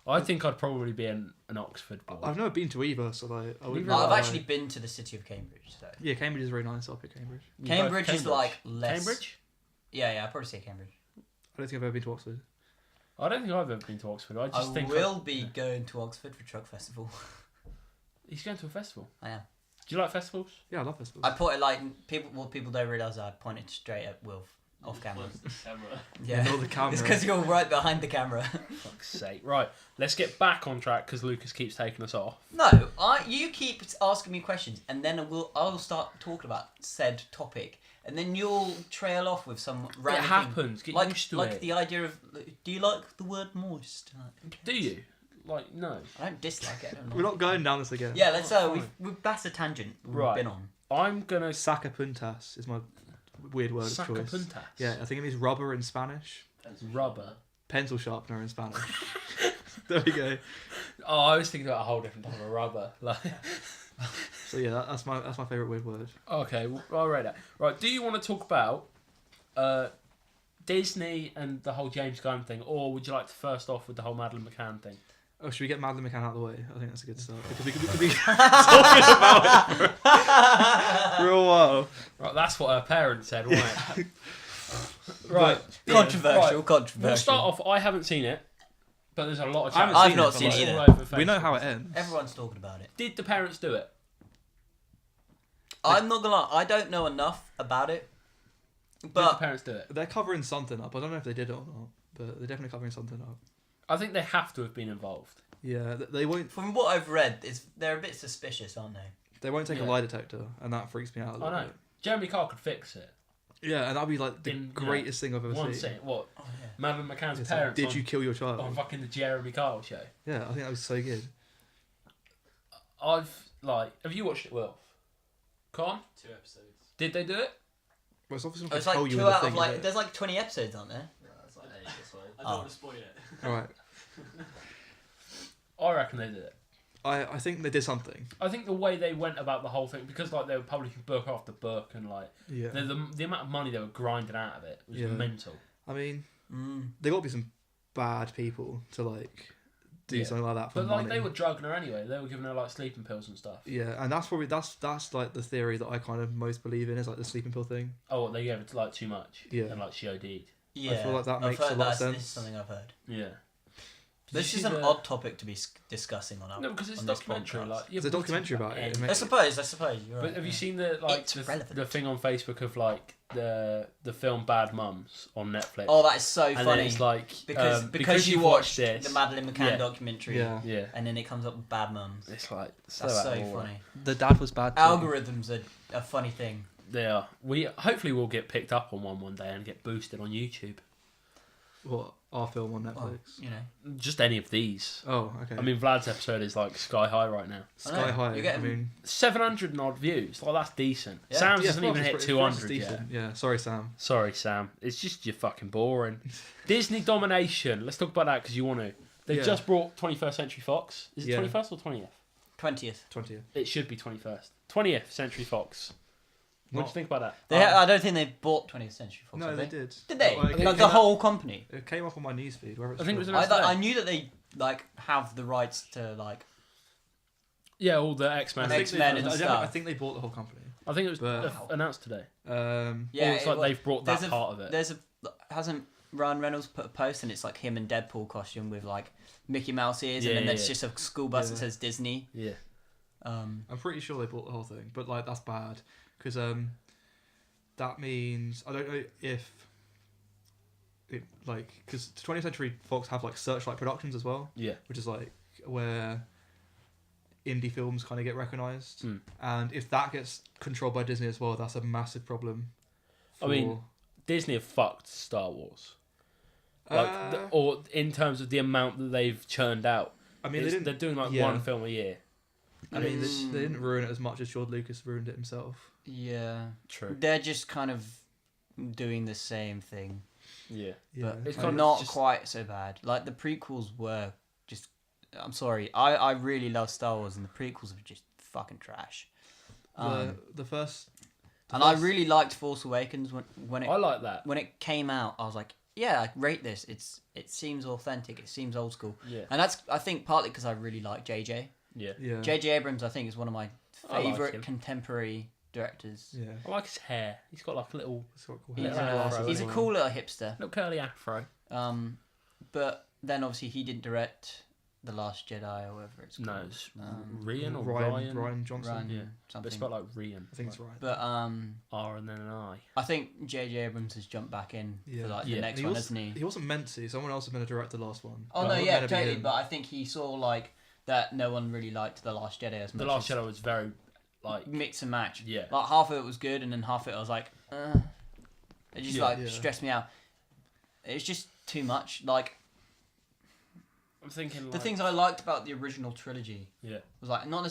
I think I'd probably be an Oxford boy. I've never been to either, so like I wouldn't. I've actually been to the city of Cambridge. So Yeah, Cambridge is very nice. I'll pick Cambridge. Cambridge is like less. Cambridge? Yeah, I'd probably say Cambridge. I don't think I've ever been to Oxford. I don't think I've ever been to Oxford. I just think will be going to Oxford for Truck Festival. He's going to a festival. I am. Do you like festivals? Yeah, I love festivals. I put it like people. What people don't realise, I pointed straight at Wilf off camera. Camera. Yeah, not the camera. It's because you're right behind the camera. Fuck's sake. Right, let's get back on track because Lucas keeps taking us off. No, you keep asking me questions, and then I'll start talking about said topic, and then you'll trail off with some random It happens. thing. Get used to like it. the idea of, do you like the word moist? Do you? Like, no. I don't dislike it. I don't We're like not going down this again. it. Yeah, let's. Oh, fine. That's a tangent we've Right. been on. I'm gonna Sacapuntas is my weird word of choice. Sacapuntas. Yeah, I think it means rubber in Spanish. Rubber. Pencil sharpener in Spanish. There we go. Oh, I was thinking about a whole different type of rubber. Like, So yeah, that's my favourite weird word. okay, well, I'll read that. Right, do you want to talk about Disney and the whole James Gunn thing, or would you like to first off with the whole Madeleine McCann thing? Oh, should we get Madeleine McCann out of the way? I think that's a good start. Because we could be talking about it for a while. Right, that's what her parents said, wasn't it? Right. Controversial. Right. Controversial. We'll start off. I haven't seen it, but there's a lot of I haven't chat. seen I've not it, seen but it all either. over We know Facebook. how it ends. Everyone's talking about it. Did the parents do it? I'm not gonna lie. I don't know enough about it, Did the but parents do it? They're covering something up. I don't know if they did it or not, but they're definitely covering something up. I think they have to have been involved. Yeah, they won't. from what I've read, they're a bit suspicious, aren't they? They won't take Yeah. a lie detector, and that freaks me out a I little know. bit. Jeremy Carr could fix it. Yeah, and that'd be like the In, greatest thing I've ever One seen. scene. What? Oh yeah. Madeleine McCann's It's like, parents did on, you kill your child? on fucking the Jeremy Carr show. Yeah, I think that was so good. Have you watched it, Will? Con? 2 episodes. Did they do it? Well, it's obviously not It's gonna like tell you 2 in the out thing, of is like. it? There's like 20 episodes, aren't there? No, that's like 8, that's fine. I Oh. don't want to spoil it. Alright. I reckon they did it. I think they did something. I think the way they went about the whole thing, because like they were publishing book after book, and like Yeah. the amount of money they were grinding out of it was Yeah. mental. I mean, Mm. there got to be some bad people to like do Yeah. something like that for But like money. they were drugging her anyway. They were giving her like sleeping pills and stuff. Yeah, and that's probably that's like the theory that I kind of most believe in is like the sleeping pill thing. Oh, what, they gave it like too much. Yeah. And like she OD'd. Yeah. feel like that I've makes heard a lot of This sense. is something I've heard. Yeah. Did This you is see an the- odd topic to be discussing on. No, because it's a on this documentary. podcast. Like There's a documentary about it. It I makes- suppose. You're right. But have you yeah. seen the like It's the relevant. thing on Facebook of like the film Bad Mums on Netflix? Oh, that is so and funny. then it's like because you you've watched this, the Madeleine McCann Yeah. documentary, Yeah. yeah, and then it comes up with Bad Mums. it's like That's out so of order. funny. The dad was bad. Too. Algorithms are a funny thing. They are. We hopefully we'll get picked up on one day and get boosted on YouTube. What our film on Netflix? Well, you know, Just any of these. Oh, okay. I mean, Vlad's episode is like sky high right now. Sky I know, High. you're I getting- mean, 700 and odd views. Like that's decent. Yeah. Sam's yeah, doesn't for us even it's hit pretty- for us it's 200 yet. decent. Yeah, sorry, Sam. Sorry, Sam. It's just you're fucking boring. Disney domination. Let's talk about that because you want to. They've Yeah. just brought 21st Century Fox. Is it Yeah. 21st or 20th? 20th. 20th. It should be 21st. 20th Century Fox. What do you think about that? I don't think they bought 20th Century Fox. No, have they did. Did they? Like, Like the whole company. It came up on my newsfeed. I think it was from. announced today. I knew that they like have the rights to like. Yeah, all the X-Men. And I think X-Men they- and I stuff. think they bought the whole company. I think it was But- announced today. Yeah, Or it's like they've brought that there's part of it. There's a hasn't Ryan Reynolds put a post and it's like him in Deadpool costume with like Mickey Mouse ears Yeah, and then yeah, there's yeah. just a school bus that Yeah. says Disney. Yeah. I'm pretty sure they bought the whole thing, but like that's bad because that means I don't know if it like because 20th Century Fox have like Searchlight Productions as well, Yeah. which is like where indie films kind of get recognised, Mm. and if that gets controlled by Disney as well, that's a massive problem. I mean, Disney have fucked Star Wars. Like, or in terms of the amount that they've churned out. I mean, They're doing like yeah. one film a year. I mean, they didn't ruin it as much as George Lucas ruined it himself. Yeah. True. They're just kind of doing the same thing, Yeah. Yeah, but It's but kind of not just- quite so bad. Like the prequels were just I'm sorry. I really love Star Wars, and the prequels are just fucking trash. The first. And I really liked Force Awakens when I like that. when it came out. I was like, yeah, I rate this. It seems authentic. It seems old school. Yeah. And that's, I think, partly because I really like JJ. Yeah. Yeah. JJ Abrams, I think, is one of my I like favorite him. contemporary directors. Yeah. I like his hair. He's got like a little It's got cool He's, hair. Yeah. Glasses he's as a well. cool little hipster. little curly afro. But then obviously he didn't direct The Last Jedi or whatever it's called. No, it's Um, Rian or Ryan Ryan. Johnson. Ryan Yeah. But something. it's spelled like Rian. I think it's Ryan. But R and then an I. I think J.J. Abrams has jumped back in Yeah. for like Yeah. the next He one, was- hasn't he? He wasn't meant to. Someone else was meant to direct the last one. Oh It no, wasn't yeah, meant to be totally. him. But I think he saw like that no one really liked The Last Jedi as much. The Last as Jedi was very like mix and match. yeah. Like half of it was good, and then half of it I was like, it just Yeah. Yeah. stressed me out. It's just too much. Like I'm thinking like the things I liked about the original trilogy yeah. was like not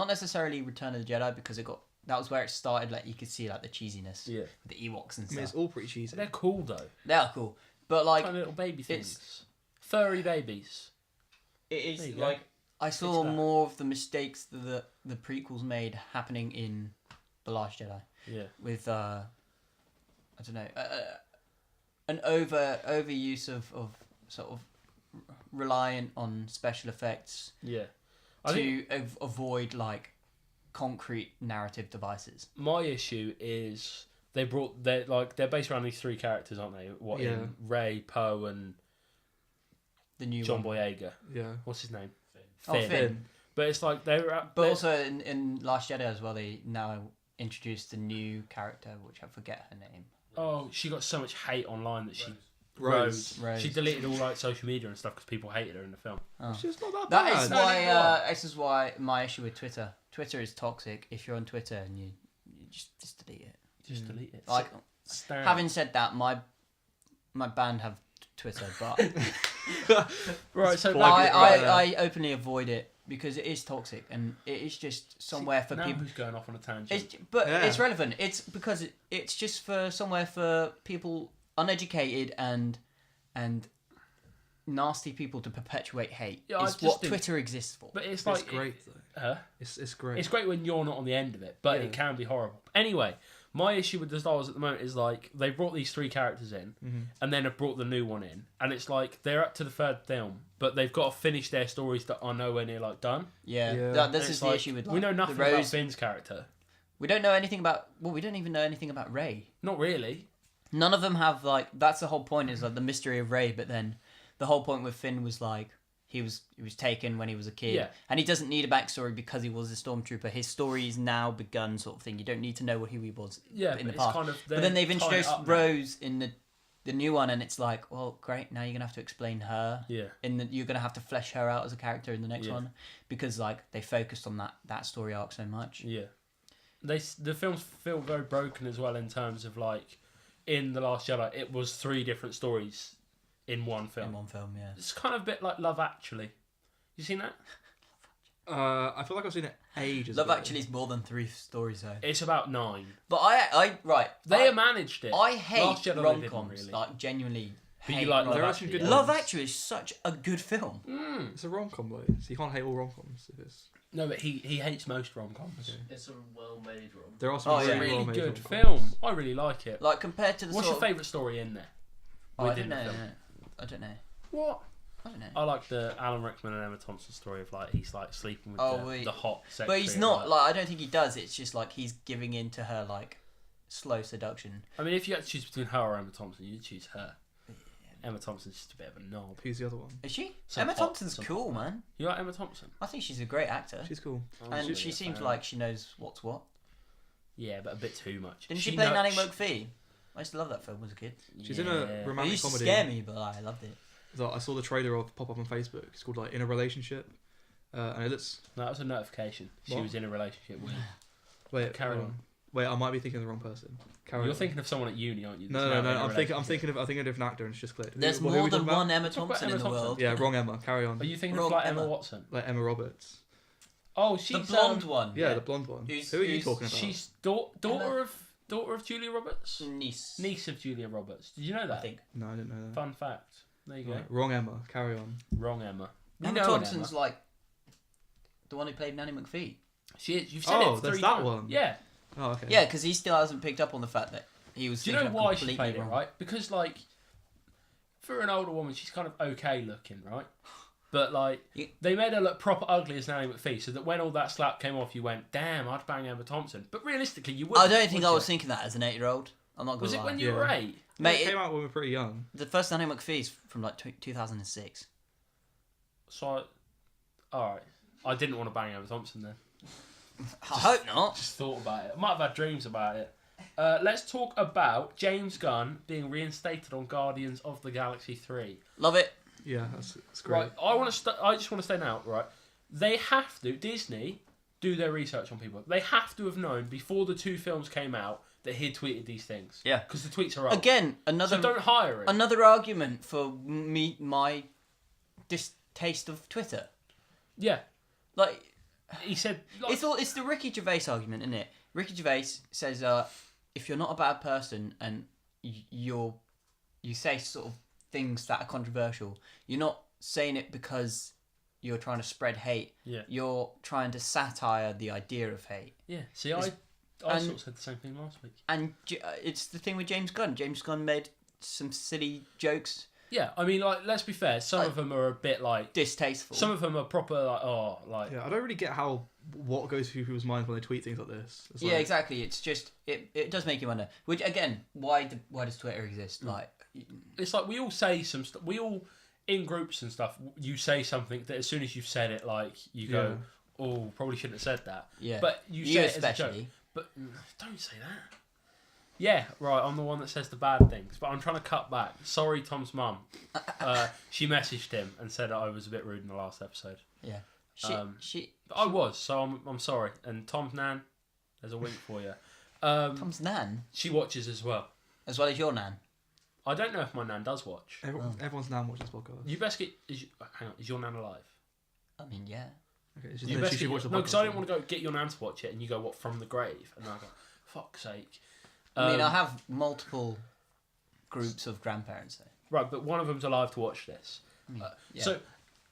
necessarily Return of the Jedi, because that was where it started. Like you could see like the cheesiness, Yeah. with the Ewoks and I mean, it's stuff. all pretty cheesy. They're cool though. They are cool, but like Tiny little baby it's- things. Furry babies. it There is you go. like I saw that. more of the mistakes that the prequels made happening in The Last Jedi. Yeah. With I don't know, an overuse of sort of reliant on special effects Yeah. I think to avoid like concrete narrative devices. my issue is they're based around these three characters, aren't they? What Yeah. in Rey, Poe, and The new John one. Boyega. Yeah. What's his name? Oh, Finn. Finn. But it's like But also in Last Jedi as well, they now introduced a new character, which I forget her name. oh, she got so much hate online that she Rose. Rose. She deleted all like social media and stuff because people hated her in the film. Oh. She's not that That bad. is No, why. neither do I. This is why my issue with Twitter. Twitter is toxic. If you're on Twitter and you just delete it. Just delete it. Like Stan. having said that, my band have Twitter, but right, so Plug it right there. I openly avoid it because it is toxic and it is just somewhere for now people. who's going off on a tangent? But Yeah. it's relevant. It's because it's just for somewhere for people uneducated and nasty people to perpetuate hate. Yeah, I is just what think- Twitter exists for. But it's It's like great though. Huh? It's great. It's great when you're not on the end of it, but Yeah. it can be horrible. Anyway, my issue with the Star Wars at the moment is like they brought these three characters in, and then have brought the new one in, and it's like they're up to the third film, but they've got to finish their stories that are nowhere near like done. Yeah, Yeah. this And is it's the like, issue with we know like, nothing the about Rose. Finn's character. We don't know anything about. Well, we don't even know anything about Rey. Not really. None of them have like. That's the whole point, is like the mystery of Rey. But then, the whole point with Finn was like he was taken when he was a kid, Yeah. and he doesn't need a backstory because he was a stormtrooper. His story is now begun, sort of thing. You don't need to know who he was Yeah, in but the it's past. kind of. But then they've tying it introduced up now. Rose in the new one, and it's like, well, great. Now you're gonna have to explain her. Yeah. You're gonna have to flesh her out as a character in the next Yeah. one, because like they focused on that story arc so much. Yeah. The films feel very broken as well in terms of like in The Last Jedi it was three different stories in one film. In one film, yeah. It's kind of a bit like Love Actually. You seen that? I feel like I've seen it ages Love ago. Actually is more than 3 stories though. It's about 9. But I right. They I, managed it. I hate Last Jedi they rom didn't coms. really. Like genuinely. But you hate like rom- Love There are Actually. some good yeah. Love ones. Actually is such a good film. Mm. It's a rom-com though, so you can't hate all rom-coms. If it's... No, but he hates most rom-coms. Okay. It's a well-made rom. There are some Oh, It's yeah. a really really well-made good rom-coms. film. I really like it. Like compared to the What's your sort of, favourite story in there? Oh, I within don't the know. film? I don't know. What? I don't know. I like the Alan Rickman and Emma Thompson story of like he's like sleeping with Oh, the, wait. the hot secretary. But he's and not that. like I don't think he does. It's just like he's giving in to her like slow seduction. I mean, if you had to choose between her or Emma Thompson, you'd choose her. Emma Thompson's just a bit of a knob. Who's the other one? Is she? Some Emma hot- Thompson's some cool, hot- man. You like Emma Thompson? I think she's a great actor, She's cool. I'm and really she a seems fan. like she knows what's what. Yeah, but a bit too much. Didn't she play Nanny knows- McPhee? I used to love that film as a kid. She's in Yeah. a It romantic used to comedy. scare me, but I loved it. That I saw the trailer of pop up on Facebook. It's called like In a Relationship, and it looks. No, that was a notification. She What? was in a relationship with. Wait, Carry hold on. Wait, I might be thinking of the wrong person. Carry You're on. thinking of someone at uni, aren't you? No, that's no, now in no. a I'm thinking relationship? of a different actor, and it's just clicked. There's Who are more we than talking about? one Emma Talk about Thompson in Emma the Thompson. world. Yeah, wrong Emma. Carry on. Are you thinking Wrong of like Emma Emma. Watson? Like Emma Roberts. Oh, she's The blonde one. Yeah, the blonde one. Who's- Who are you who's- talking about? She's daughter of Julia Roberts. Niece. Niece of Julia Roberts. Did you know I that? think. No, I didn't know that. Fun fact. There you go. Right, wrong Emma. Carry on. Wrong Emma. We Emma know Thompson's Emma. like the one who played Nanny McPhee. She is. You've said Oh, it there's 3 that times. one. Yeah. Oh, okay. Yeah, because he still hasn't picked up on the fact that he was. Do you know thinking of why she completely played it, wrong. right? Because, like, for an older woman, she's kind of okay looking, right? But, like, they made her look proper ugly as Nanny McPhee, so that when all that slap came off, you went, damn, I'd bang Emma Thompson. But realistically, you wouldn't. I don't think would I you? was thinking that as an 8-year-old. I'm not gonna Was lie. it when you were Yeah. 8? Mate, it came out when we were pretty young. the first Nanny McPhee's from like 2006. So, alright. I didn't want to bang Emma Thompson then. I hope not. Just thought about it. I might have had dreams about it. Let's talk about James Gunn being reinstated on Guardians of the Galaxy 3. Love it. Yeah, that's great. Right, I just want to say now, right? They have to, Disney, do their research on people. They have to have known before the 2 films came out that he'd tweeted these things. Yeah. Because the tweets are up. Again, So another don't hire him. another argument for my distaste of Twitter. Yeah. Like, He said... Like, it's the Ricky Gervais argument, isn't it? Ricky Gervais says, if you're not a bad person and you say sort of things that are controversial, you're not saying it because you're trying to spread hate. Yeah. You're trying to satire the idea of hate. Yeah. See, I sort of said the same thing last week. And it's the thing with James Gunn. James Gunn made some silly jokes, Yeah, I mean, like, let's be fair. Some of them are a bit, like... distasteful. Some of them are proper, like, oh, like... Yeah, I don't really get what goes through people's minds when they tweet things like this. It's Yeah, like, exactly. It's just it does make you wonder. Which again, why does Twitter exist? Like, It's like we all say some stuff. We all, in groups and stuff, you say something that as soon as you've said it, like, you go, oh, probably shouldn't have said that. yeah, But you say it as a joke. especially. But don't say that. Yeah, right, I'm the one that says the bad things. But I'm trying to cut back. Sorry, Tom's mum. She messaged him and said I was a bit rude in the last episode. Yeah, she But I was, so I'm sorry. And Tom's nan, there's a wink for you. Tom's nan She watches as well. as well as your nan. I don't know if my nan does watch. everyone's now watching this podcast. You best get... hang on, is your nan alive? I mean, yeah. Okay, it's just, You no, best she should get, watch the no, podcast. because I didn't want to go get your nan to watch it, and you go, what, from the grave? And I go, fuck's sake. I mean, I have multiple groups of grandparents though. Right, but one of them's alive to watch this. Yeah. So,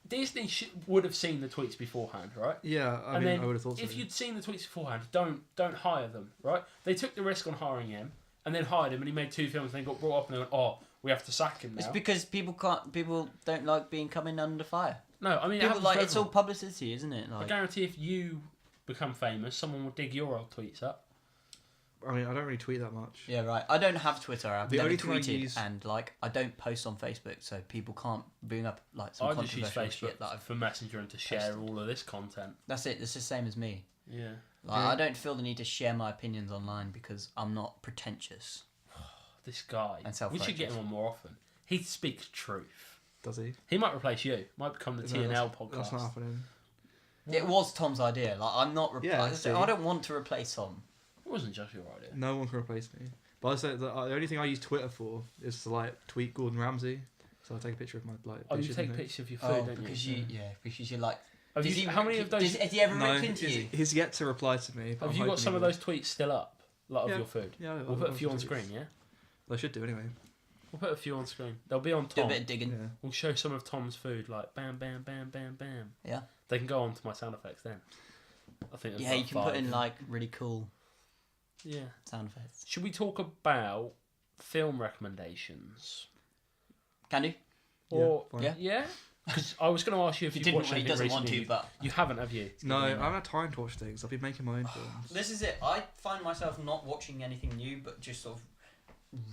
Disney would have seen the tweets beforehand, right? Yeah, I And mean, then I would have thought so. if you'd seen the tweets beforehand, don't hire them, right? They took the risk on hiring him, and then hired him, and he made 2 films, and then got brought up, and they went, oh, we have to sack him now. It's because people don't like being coming under fire. No, I mean, it People happens like for it's all everyone. publicity, isn't it? I Like, guarantee if you become famous, someone will dig your old tweets up. I mean, I don't really tweet that much. yeah, right. I don't have Twitter. I've The never only thing I tweeted, use- and like I don't post on Facebook, so people can't bring up like some I just use controversial Facebook shit that I've. for Messenger and to share all of this content. That's it. It's the same as me. Yeah. Like Yeah. I don't feel the need to share my opinions online because I'm not pretentious. This guy. And We should get self-righteous. him on more often. He speaks truth. Does he? He might replace you. Might become the No, TNL that's podcast. not happening. It was Tom's idea. Like I'm not. Yeah, see. I don't want to replace Tom. It wasn't just your idea. No one can replace me. But I said that the only thing I use Twitter for is to like tweet Gordon Ramsay. So I take a picture of my like. Oh, you dishes take and pictures of your food, Oh, don't because you? because you're like. Have Does you, he how many of those? Has he ever No, ripped into you? he's yet to reply to me. but Have I'm you got hoping some he of will. those tweets still up? Like of Yeah. your food? Yeah, We'll put a few on screen, yeah? I should do anyway. We'll put a few on screen. They'll be on Do a Tom. bit of digging. Yeah. We'll show some of Tom's food, like bam, bam, bam, bam, bam. Yeah. They can go on to my sound effects then. I think. there's Yeah, like you can put 5. in like really cool Yeah. sound effects. Should we talk about film recommendations? Can you? Or fine. Yeah. yeah? Because I was going to ask you if He you've didn't. watched He anything doesn't want recently. to, but You haven't, have you? No, I gonna be haven't had time to watch things. I've been making my own films. this is it. I find myself not watching anything new, but just sort of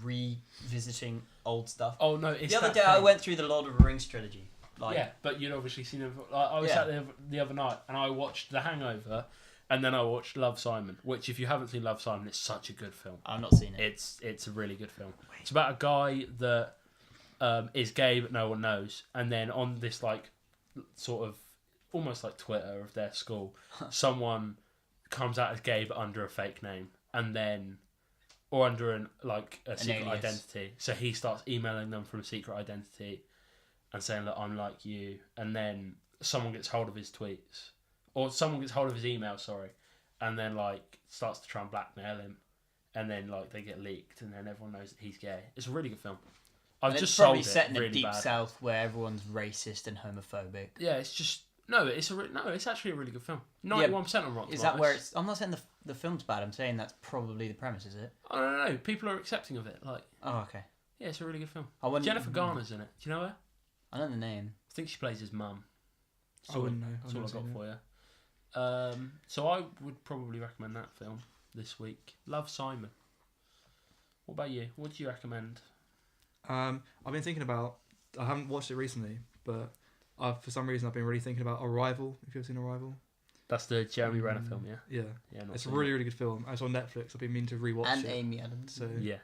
revisiting old stuff. Oh no! It's The other that day, I thing. went through the Lord of the Rings trilogy. Like, Yeah, but you'd obviously seen them. Like, I was Yeah. sat there the other night and I watched The Hangover, and then I watched Love, Simon. Which, if you haven't seen Love, Simon, it's such a good film. I've not seen it. It's a really good film. It's about a guy that is gay but no one knows, and then on this like sort of almost like Twitter of their school, someone comes out as gay but under a fake name, and then or under a secret alias. identity. So he starts emailing them from a secret identity and saying that I'm like you, and then someone gets hold of his tweets or someone gets hold of his email, sorry, and then like starts to try and blackmail him, and then like they get leaked, and then everyone knows that he's gay. It's a really good film. I've And just it's probably sold it set in really a deep bad. south where everyone's racist and homophobic. Yeah, it's just no. It's actually a really good film. 91% on Rotten Is that where Tomatoes. it's? I'm not saying the film's bad. I'm saying that's probably the premise. Is it? I don't know. People are accepting of it. Like, Oh, okay. yeah, it's a really good film. I wouldn't, Jennifer Garner's in it. Do you know her? I know the name. I think she plays his mum. I wouldn't know. That's all I've I got never for you. So I would probably recommend that film this week. Love, Simon. What about you? What do you recommend? I've been thinking about. I haven't watched it recently, but for some reason I've been really thinking about Arrival. If you've seen Arrival, That's the Jeremy Renner film, yeah? yeah, Yeah, not it's a seen really it. really good film. It's on Netflix. I've been meaning to rewatch And it. Amy Adams. So Yes.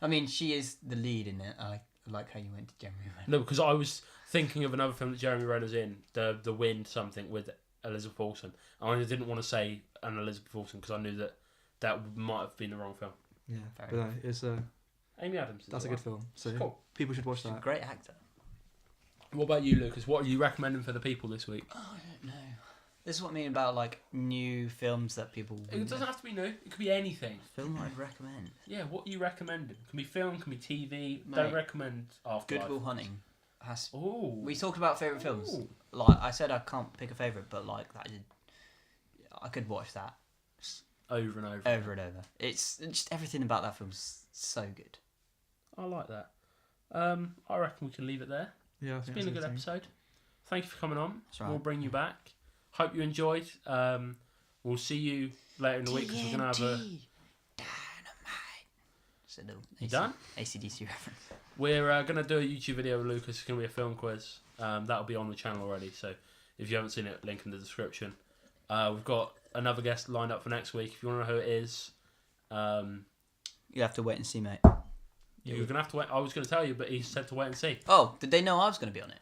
I mean, she is the lead in it. I like how you went to Jeremy Renner. No, because I was thinking of another film that Jeremy Renner's in, the Wind something with Elizabeth Olsen. And I didn't want to say an Elizabeth Olsen because I knew that might have been the wrong film. yeah, Fair but no, it's Amy Adams. Is that's a the good film. So one. Cool. people should watch She's a that. great actor. What about you, Lucas? What are you recommending for the people this week? Oh, I don't know. This is what I mean about like new films that people. It doesn't have to be new. It could be anything. Film I'd recommend. Yeah, what are you recommending? Can be film, can be TV. Mate, Don't recommend Afterlife. Good Will Hunting. Has Ooh. we talked about favorite films? Ooh. Like I said, I can't pick a favorite, but like that, I could watch that Over and over. over and over. It's just everything about that film's so good. I like that. I reckon we can leave it there. Yeah, I It's think been a that's good everything. episode. Thank you for coming on. That's right. We'll bring you back. Hope you enjoyed. We'll see you later in the week because we're going to have a... Dynamite. It's a little You done? AC/DC reference. We're going to do a YouTube video with Lucas. It's going to be a film quiz. That'll be on the channel already. So if you haven't seen it, link in the description. We've got another guest lined up for next week. If you want to know who it is, You have to wait and see, mate. you're going to have to wait. I was going to tell you, but he said to wait and see. Oh, did they know I was going to be on it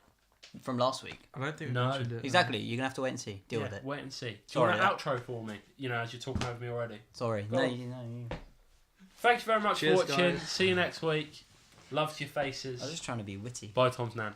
from last week? I don't think we No. mentioned it. Exactly. You're gonna have to wait and see. Deal Yeah, with it. wait and see. Do you Sorry, want an outro for me? You know, as you're talking over me already. Sorry. Go No, on. you. Thank you very much Cheers, for watching. guys. See you next week. Love to your faces. I was just trying to be witty. Bye, Tom's Nan.